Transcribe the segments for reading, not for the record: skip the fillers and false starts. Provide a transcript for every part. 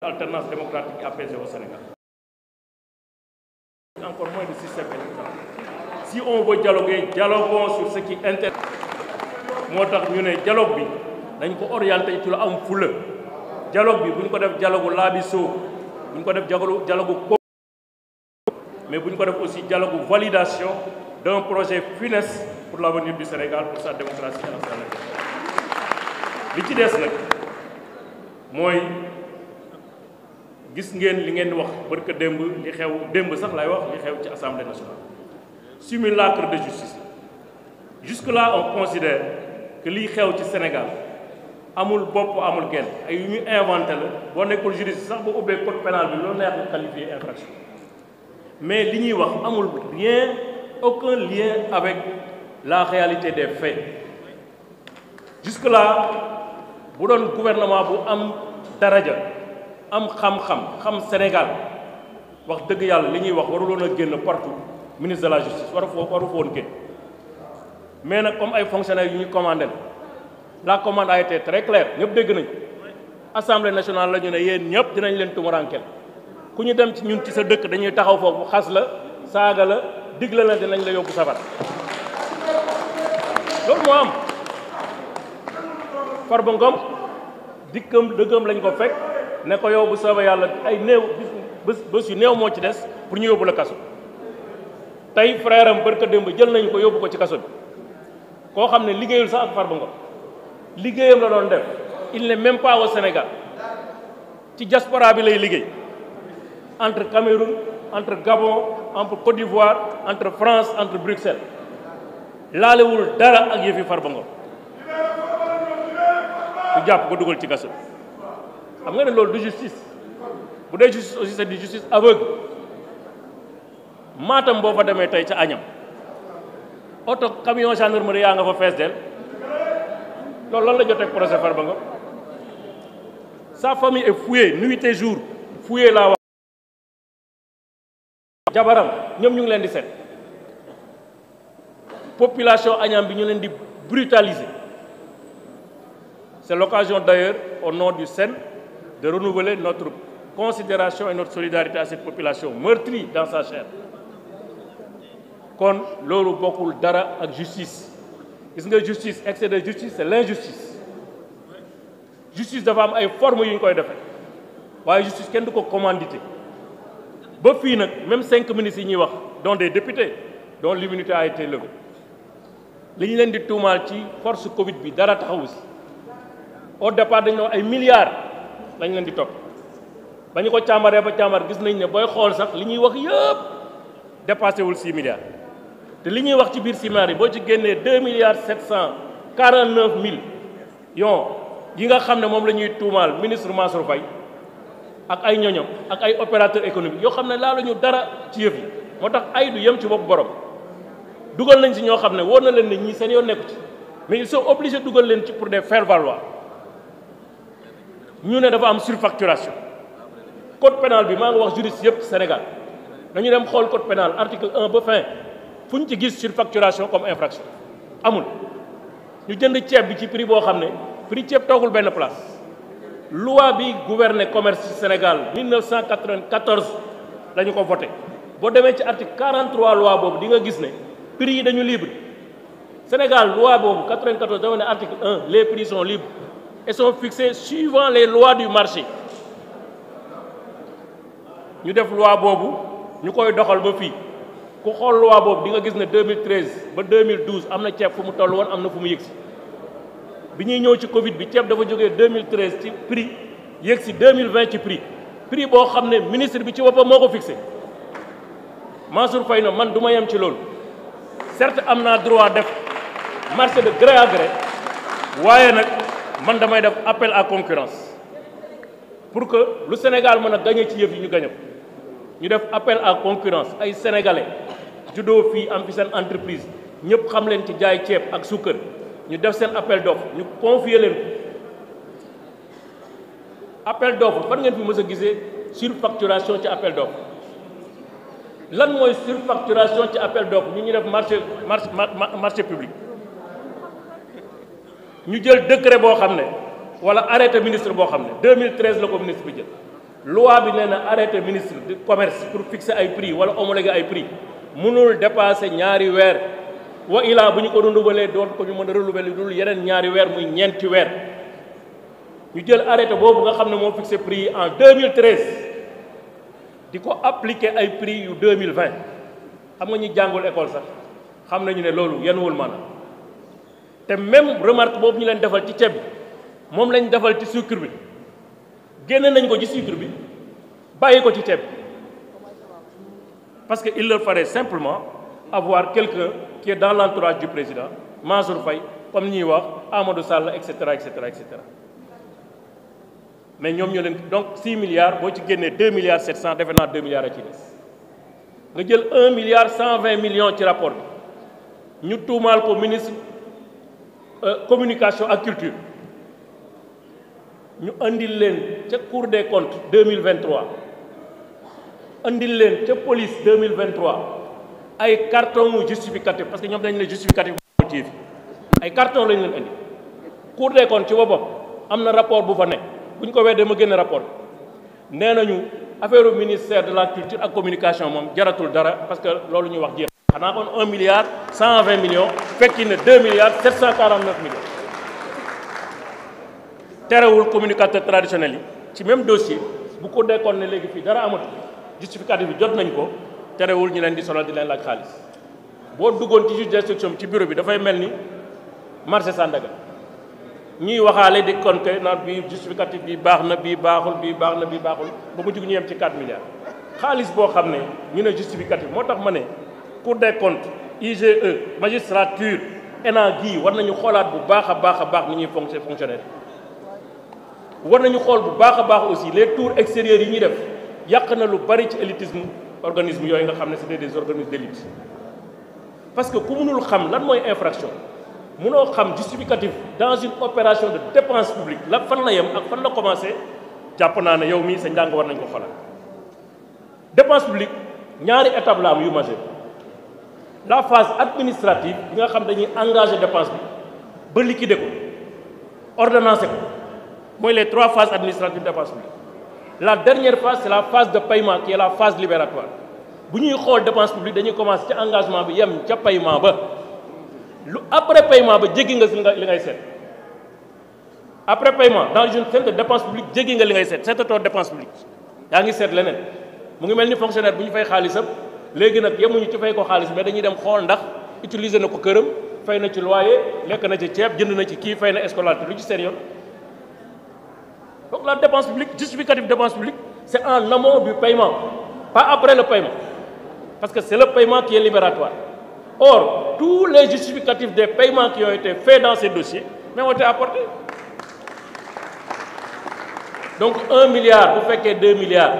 Alternance démocratique et apaisée au Sénégal. Encore moins de système électoral. Si on veut dialoguer, dialoguons sur ce qui intéresse. Moo tax ñu ne dialogue bi dañ ko orienté ci lu am fulla. Dialogue bi bu ñu ko def dialogue laabiso, bu ñu ko def dialogue mais bu ñu ko def aussi dialogue validation d'un projet funeste pour l'avenir du Sénégal, pour sa démocratie et sa nation. Li ci des nag mooy gis ngeen li ngeen wax barka démb li xew démb sax lay wax li xew ci Assemblée nationale. Simulacre de justice. Jusque-là on considère que lii xew ci Sénégal amul bopp amul genn ay yu ñu inventé la boo nekkul juriste sax boo ubbee code pénal bi loolu neex na qualifier infraction. Mais li ñuy wax amul rien, aucun lien avec la réalité des faits. Jusque-là bu doon gouvernement bu am daraja am xam-xam xam Sénégal wax dëgg yàlla li ñuy wax waruloon a génn partout ministre de la justice waru foon génn. Mais nag comme ay fonctionnaires yu ñu commandé la commande a été très claire ñëpp dégg nañ Assemblée nationale la ñu ne yéen ñëpp dinañ leen tumuraankel ku ñu dem ci ñun ci sa dëkk dañuy taxaw foofu xas la saaga la digle la dinañ la yóbbu safara loolu moo am Farba Ngom dikkam dëggam lañ ko fekk ne ko yow bu soobee yàlla ay néew bés yu néew moo ci des pour ñu yóbbu la kaso tey frère am barka démb jël nañu ko yóbbu ko ci kaso bi koo xam ne liggéeyul sax ak Farba Ngom liggéeyam la doon def il n'est même pas au Sénégal ci diaspora bi lay liggéey entre Cameroun entre Gabon entre Côte d'Ivoire entre France entre Bruxelles laalewul dara ak yëfi Farba Ngom ñu jàpp ko dugal ci kaso bi xam nga ne loolu du justice bu dee justice aussi c'est du justice aveugle. Matam boo fa demee tey ca Agnam oto camion gendarmerie yaa nga fa fees del loolu lan la jotee ak procès Farba Ngom sa famille est fouillée nuit et jour fouillée laa wax jabaram ñoom ñu ngi leen di seet population Agnam bi ñu leen di brutaliser. C'est l'occasion d'ailleurs au nom du SEN de renouveler notre considération et notre solidarité à cette population meurtrie dans sa chair. Kon loolu bokkul dara ak justice gis nga justice excès de justice c'est l'injustice justice dafa am ay formes yu ñu koy defee waaye justice kenn du ko commandité ba fii nag même 5 ministres yi ñuy wax dont des députés dont l'immunité a été levée li ñu leen di tuumaal ci force Covid bi dara taxawu si au départ dañu ay milliards lañ leen di topp ba ñu ko càmbaree ba càmbar gis nañ ne booy xool sax li ñuy wax yëpp dépassé wul 6 milliards. te li ñuy wax ci biir cimar yi boo ci génnee 2,749 millions yi nga xam ne moom la ñuy tuumaal ministre Mansour Faye ak ay ñoñom ak ay opérateurs économiques yoo xam ne laa la ñu dara ci yëf yi moo tax ay du yem ci bopp borom dugal nañ si ñoo xam ne wóor na leen ne ñii seen yoon nekku ci mais ils sont obligés dugal leen ci pour des faire valoir ñu ne dafa am surfacturation code pénal bi maa ngi wax juriste yëpp Sénégal dañu dem xool code pénal article 1 ba fin fu ñu ci gis surfacturation comme infraction amul ñu jënd ceeb bi ci prix boo xam ne prix ceeb toogul benn place loi bi gouverner commerce ci Sénégal 1994 dañu ko voté boo demee ci article 43 loi boobu di nga gis ne prix yi dañu libre Sénégal loi boobu 94 dama ne article 1 les prix sont libres et sont fixés suivant les lois du marché ñu def loi boobu ñu koy doxal ba fii ku xool loi boobu di nga gis ne 2013 ba 2012 am na ceeb fu mu toll woon am na fu mu yëgsi bi ñuy ñëw ci Covid bi ceeb dafa jógee 2013 ci prix yëgsi 2020 ci prix boo xam ne ministre bi ci boppam moo ko fixé Mansour Faye na man du ma yem ci loolu certes am naa droit def marché de gré à gré waaye nag man damay def appel à concurrence pour que lu Sénégal mën a gagné ci yëf yi ñu gagné ko ñu def appel à concurrence ay sénégalais juddoo fii am fi seen entreprise ñëpp xam leen ci jaay ceeb ak suukar ñu def seen appel d'offre ñu confier leen appel d'offre fan ngeen fi mës a gisee surfacturation ci appel d'offre lan mooy surfacturation ci appel d'offre ñu def marché public ñu jël décret boo xam ne wala arrêté ministre boo xam ne 2013 la ko ministre bi jël loi bi nee na arrêté ministre du commerce pour fixer ay prix wala homologuer ay prix mënul dépasser ñaari weer wa ilaa bu ñu ko renouveler doon ko ñu mën a renouveler dul yeneen ñaari weer muy ñeenti weer ñu jël arrêté boobu nga xam ne moo fixé prix yi en 2013 di ko appliquer ay prix yu 2020 xam nga ñi jàngul école sax xam nañu ne loolu yenuwul maanaam te même remarque boobu ñu leen defal ci ceeb bi moom lañ defal ci sucre bi génne nañ ko ci sucre bi bàyyi ko ci ceeb bi parce que il leur fallait simplement avoir quelqu'un qui est dans l'entourage du président Mansour Faye comme ñuy wax Amadou Sall et cetera et cetera et cetera mais ñoom ñoo leen donc 6 milliards boo ci génnee 2 milliards 700 defe naa 2 milliards a ci des nga jël 1 milliard 120 millions ci rapport bi ñu tuumaal ko ministre communication ak culture ñu andil leen ca Cour des comptes 2023 andil leen ca police 2023 ay carton justificatif parce que ñoom dañu ne justificatif motif ay carton lañu leen andi Cour des comptes ci boppam am na rapport bu fa nekk bu ñu ko weddee ma génne rapport bi nee nañu affaire ministère de la culture ak communication moom jaratul dara parce que loolu ñuy wax jeex xanaa kon 1 milliard 120 millions fekki ne 2 milliards 749 millions terewul communicateur traditionnel yi ci même dossier bu ko dekkoon ne léegi fii dara amatu justificatif bi jot nañ ko terewul ñu leen di sonal di leen laaj xaalis boo duggoon ci juge d'instruction ci bureau bi dafay mel ni marché Sandaga ñuy waxaale di kon que naan bii justificatif bi baax na bii baaxul bii baax na bii baaxul ba mu jug ñu yem ci 4 milliards xaalis boo xam ne ñu ne justificatif moo tax ma ne Cour des comptes IGE magistrature ENA gii war nañu xoolaat bu baax a baax ni ñuy fonctionner war nañu xool bu baax a baax aussi les tours extérieurs yi ñuy def yàq na lu bari ci élitisme organisme yooyu nga xam ne c'est des organismes d'élite parce que ku mënul xam lan mooy infraction mënoo xam justificatif dans une opération de dépense publique la fan la yem ak fan la commencé jàpp naa ne yow mii sa njàng war nañ ko xoolaat dépense publique ñaari étape la am yu majeur la phase administrative bi nga xam dañuy engagé dépense bi ba liquider ko ordonnancer ko mooy les 3 phases administratives de dépense publique la dernière phase c'est la phase de paiement qui est la phase libératoire bu ñuy xool dépense publique dañuy commencer ca engagement bi yem ca paiement ba lu après paiement ba jéggi nga li ngay seet après paiement dans une scène de dépense publique jéggi nga li ngay seet seetatoo dépense publique yaa ngi seet leneen mu ngi mel ni fonctionnaire bu ñu fay xaalisam léegi nag yemuñu ci fay ko xaalis mais dañuy dem xool ndax utiliser na ko këram fay na ci loyer lekk na ci ceeb jënd na ci kii fay na scolarité lu ci seen yoon donc la dépense publique justificatif de dépense publique c'est en amont du paiement pas après le paiement parce que c'est le paiement qui est libératoire or tous les justificatifs des paiements qui ont été faits dans ces dossiers mais ont été apportés donc 1 milliard bu fekkee 2 milliards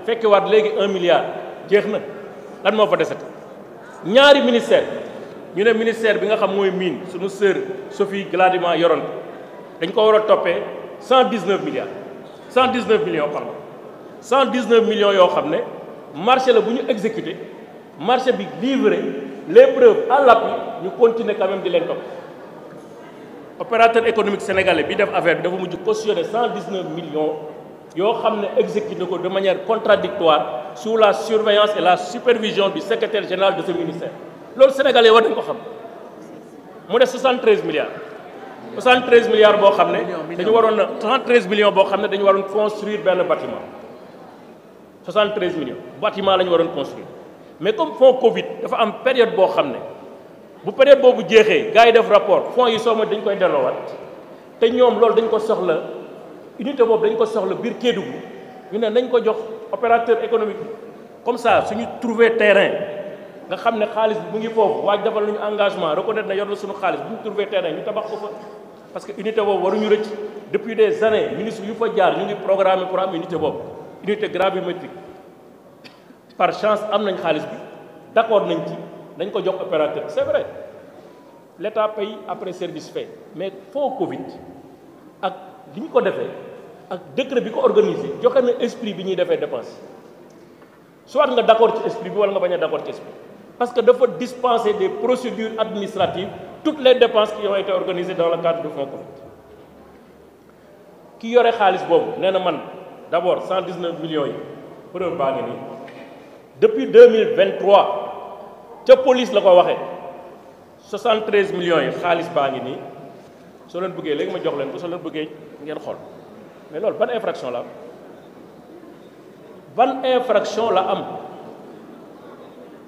fekkee waat léegi 1 milliard jeex na lan moo fa desati ñaari ministère ñu ne ministère bi nga xam mooy mine suñu sœur Sophie Gladima yoroon dañ ko war a toppee 119 milliards 119 millions pardon 119 millions yoo xam ne marché la bu ñu exécuté marché bi livré les preuves à l'appui ñu continuer quand même di leen topp opérateur économique sénégalais bi def affaire bi dafa mujj cautionné 119 millions yoo xam ne exécuté ko de manière contradictoire sous la surveillance et la supervision du secrétaire général de ce ministère loolu sénégalais war nañ ko xam mu def 73 milliards 73 milliards boo xam ne dañu waroon na 73 millions boo xam ne dañu waroon construire benn bâtiment 73 millions bâtiment la ñu waroon construire mais comme fonds Covid dafa am période boo xam ne bu période boobu jeexee gars yi def rapport fonds yi sooma dañ koy delloowaat te ñoom loolu dañ ko soxla unité boobu dañ ko soxla biir Kédougou ñu ne nañ ko jox opérateur économique comme ça suñu trouver terrain nga xam ne xaalis bi mu ngi foofu waaj defal nañu engagement reconnaître na yor na suñu xaalis bu ñu trouver terrain ñu tabax ko fa parce que unité boobu waruñu rëcc depuis des années ministre yu fa jaar ñu ngi programmé pour am unité boobu unité gravimétrique par chance am nañ xaalis bi d'accord nañ ci dañ ko jox opérateur c'est vrai l'État paye après service fait mais fonds Covid ak li ñu ko defee ak décret bi ko organisé joxe na esprit bi ñuy defee dépense soit nga d'accord ci esprit bi wala nga bañ a d'accord ci esprit parce que dafa dispenser des procédures administratives toutes les dépenses qui ont été organisées dans le cadre du fonds Covid ki yore xaalis boobu nee na man d'abord 119 millions yi preuve baa ngi nii depuis 2023 ca police la ko waxee 73 millions yi xaalis baa ngi nii soo leen bëggee léegi ma jox leen ko soo leen bëggee ngeen xool mais loolu ban infraction la am ban infraction la am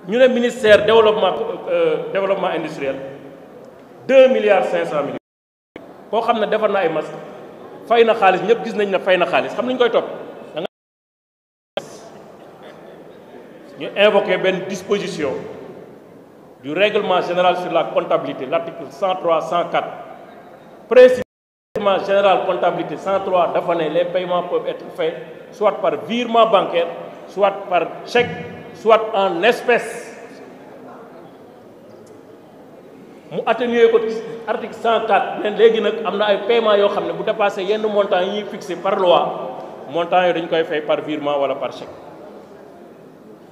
ñu ne ministère développement industriel 2 milliards 500 millions koo xam ne defar na ay masque fay na xaalis ñëpp gis nañ ne fay na xaalis xam nañu koy topp da nga ñu invoqué benn disposition du règlement général sur la comptabilité l'article 103 104 principe règlement général comptabilité 103 dafa ne les paiements peuvent être faits soit par virement bancaire soit par chèque soit en espèces mu atténuer ko article 104 ne léegi nag am na ay paiement yoo xam ne bu dépassé yenn montant yi ñuy fixé par loi montant yooyu dañu koy fay par virement wala par chèque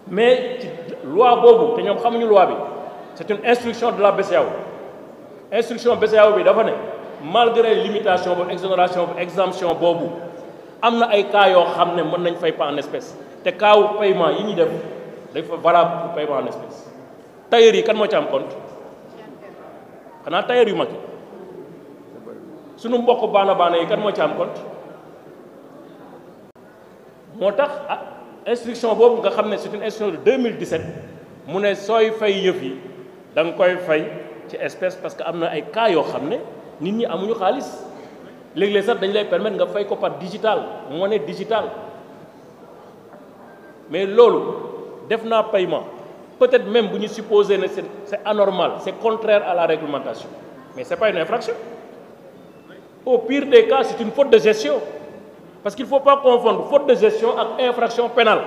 mais ci loi boobu te ñoom xamuñu loi bi c'est une instruction de la BCEAO instruction BCEAO bi dafa ne malgré limitation boobu exonération boobu exemption boobu am na ay cas yoo xam ne mën nañ fay pas en espèce te cas wu paiement yi ñuy def dafa valable pour paiement en espèce tailleur yi kan moo ci am compte xanaa tailleur yu mag yi sunu mbokk baana yi kan moo ci am compte moo tax instruction boobu nga xam ne c'est une instruction de 2017 mu ne sooy fay yëf yi da nga koy fay ci espèce parce que am na ay cas yoo xam ne nit ñi amuñu xaalis léeg-léeg sax dañ lay permettre nga fay ko par digital monnaie digitale mais loolu def naa paiement peut-être même bu ñu supposer ne c'est anormal c'est contraire à la réglementation mais c'est pas une infraction au pire des cas c'est une faute de gestion parce qu'il faut pas confondre faute de gestion ak infraction pénale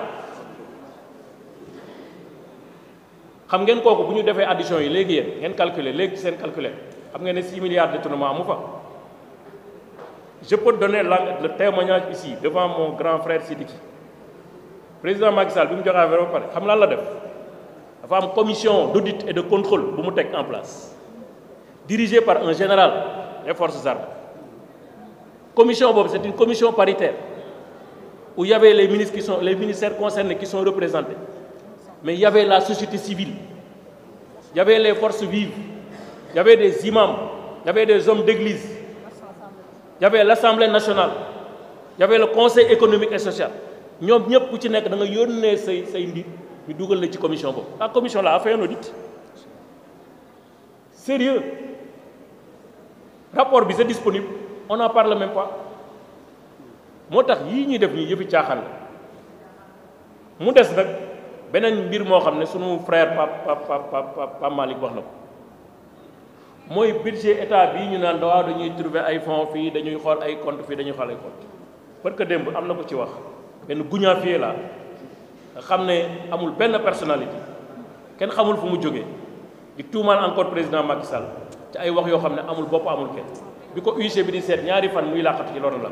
xam ngeen kooku bu ñu defee addition yi léegi yéen ngeen calculer léegi seen calculer xam ngeen ne 6 milliards de détournement amu fa je peux donner le témoignage ici devant mon grand frère Sidiki président Macky Sall bi mu joxe affaire ba pare xam lan la def dafa am commission d'audit et de contrôle bu mu teg en place dirigée par un général des forces armées commission boobu c'est une commission paritaire où il y avait les ministères concernés qui sont représentés mais il y avait la société civile il y avait les forces vives il y avait des imams il y avait des hommes d'église il y avait l'Assemblée nationale il y avait le Conseil économique et social ñoom ñëpp ku ci nekk da nga yónnee say nit ñu dugal la ci commission boobu la commission là a fait un audit sérieux rapport bi c'est disponible on n'en parle même pas moo tax yii ñuy def ñi yëfi caaxaan la mu des nag beneen mbir moo xam ne sunu frère Pape Malick wax na ko mooy budget état bii ñu naan waaw dañuy trouver ay fonds fii dañuy xool ay compte fii dañuy xool ay compte parce que démb am na ko ci wax benn guñaafiye la nga xam ne amul benn personnalité kenn xamul fu mu jógee di tuumaal encore président Macky Sall ci ay wax yoo xam ne amul bopp amul kenn bi ko UG bi di seet ñaari fan muy làqatu ci loolu la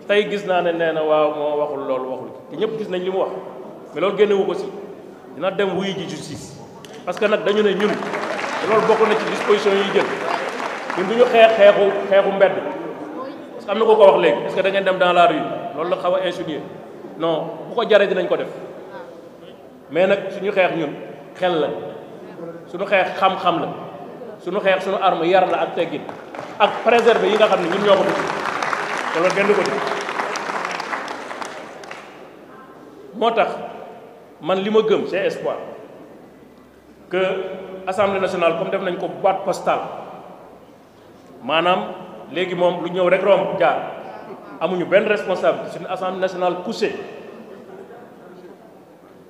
tey gis naa ne nee na waaw moo waxul loolu waxul te ñëpp gis nañ li mu wax mais loolu génnewu ko si dina dem wuyu ji justice parce que nag dañu ne ñun te loolu bokk na ci disposition yi jël ñun du ñu xeexu mbedd parce que am na ko wax léegi est-ce que da ngeen dem dans la rue loolu la xaw a insinuer non bu ko jaree dinañ ko def mais nag suñu xeex ñun xel la suñu xeex xam-xam la suñu xeex suñu arme yar la ak teggin ak préserver yi nga xam ne ñun ñoo ko def te loolu kenn du ko def moo tax man li ma gëm c'est espoir que Assemblée nationale comme def nañ ko boîte postale maanaam léegi moom lu ñëw rek romb jaar amuñu benn responsable c'est une Assemblée nationale couchée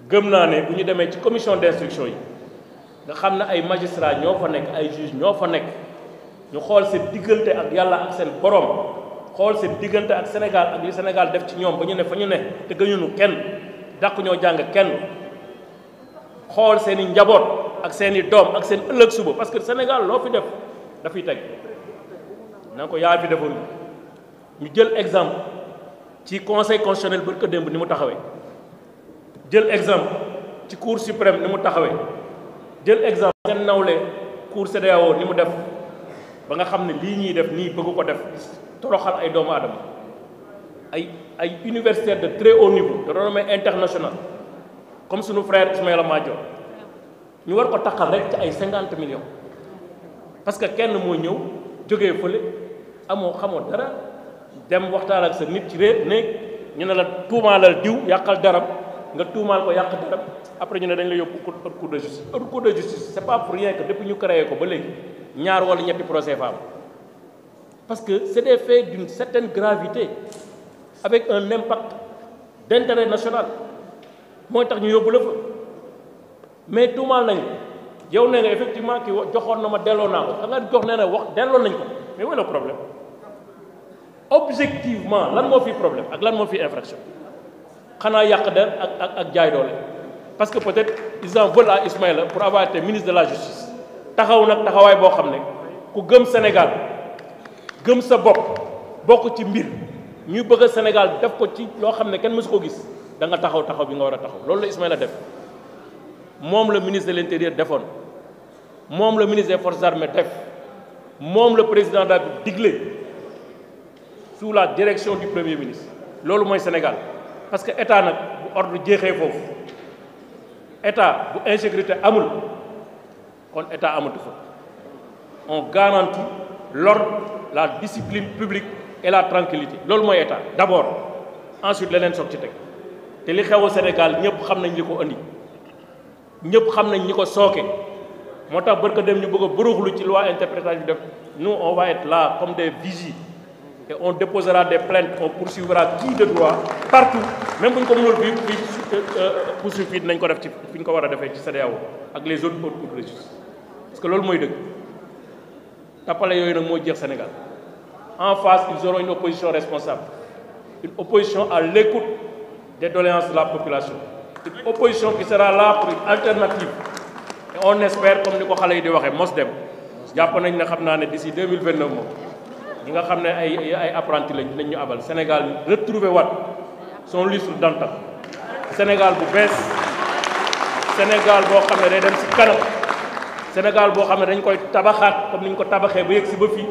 gëm naa ne bu ñu demee ci commission d'instruction yi nga xam ne ay magistrats ñoo fa nekk ay juges ñoo fa nekk ñu xool seen diggante ak yàlla ak seen borom xool seen diggante ak Sénégal ak li Sénégal def ci ñoom ba ñu ne fa ñu ne te gënuñu kenn dàq ñoo jàng kenn xool seen i njaboot ak seen i doom ak seen ëllëg suba parce que Sénégal loo fi def dafay teg na ko yaa fi defoon ñu jël exemple ci conseil constitutionnel ba ko démb ni mu taxawee jël exemple ci cour suprême ni mu taxawee jël exemple seen nawle cour CEDEAO ni mu def ba nga xam ne lii ñuy def nii bëgg ko def toroxal ay doomu aadama ay universitaires de très haut niveau de renommée internationale comme sunu frère Ismaïla Madior ñu war ko taxal rek ci ay 50 millions parce que kenn moo ñëw jógee fële amoo xamoo dara dem waxtaan ak sa nit ci réer néeg ñu ne la tuumaalal diw yàqal daram nga tuumaal ko yàq daram après ñu ne dañ la yóbbu haute cour de justice. Haute cour de justice c'est pas pour rien que depuis ñu créé ko ba léegi ñaar wala ñetti procès fa am parce que c'est des faits d'une certaine gravité avec un impact d'intérêt national mooy tax ñu yóbbu la fa mais tuumaal nañ yow nee nga effectivement ki joxoon na ma delloo naa ko xam nga jox nee na wax delloo nañ ko mais wala problème objectivement lan moo fi problème ak lan moo fi infraction xanaa yàq der ak jaay doole parce que peut-être ils en veulent à Ismaïla pour avoir été ministre de la justice taxaw nag taxawaay boo xam ne ku gëm Sénégal gëm sa bopp bokk ci mbir ñu bëgg a Sénégal def ko ci loo xam ne kenn mësu ko gis da nga taxaw bi nga war a taxaw loolu la Ismaïla def moom le ministre de l'intérieur defoon moom le ministre des forces armées def moom le président de la République digle sous la direction du premier ministre loolu mooy Sénégal parce que état nag bu ordre jeexee foofu état bu insécurité amul kon état amatu fa on garantit l'ordre la discipline publique et la tranquillité loolu mooy état d'abord ensuite leneen soog ci teg te li xew Sénégal ñëpp xam nañ li ko andi ñëpp xam nañ ñi ko sooke moo tax barka dem ñu bëgg a buruxlu ci loi interprétative def nous on va être là comme des vigies et on déposera des plaintes on poursuivra qui de droit partout même bu ñu ko mënul fii poursuivre fii nañ ko def ci fi ñu ko war a defee ci CEDEAO ak les autres hautes cours de justice parce que loolu mooy dëgg tappale yooyu nag moo jeex Sénégal en face ils auront une opposition responsable une opposition à l'écoute des doléances de la population une opposition qui sera là pour une alternative et on espère comme ni ko xale yi di waxee mos dem jàpp nañ ne xam naa ne d'ici 2029 moom ñi nga xam ne ay apprentis lañ dinañ ñu abal Sénégal retrouver waat son lustre d'antan Sénégal bu bees Sénégal boo xam ne day dem ci kanam Sénégal boo xam ne dañ koy tabaxaat comme ni ñu ko tabaxee ba yegg si ba fii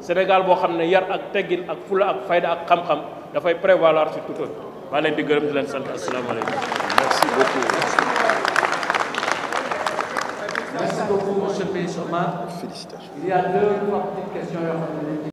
Sénégal boo xam ne yar ak teggin ak fula ak fayda ak xam-xam dafay prévaloir sur tout autre maa leen di gërëm di leen sant asalaamaaleykum. Merci beaucoup. Merci beaucoup, monsieur le ministre Omar. Félicitations. Il y a deux petites questions.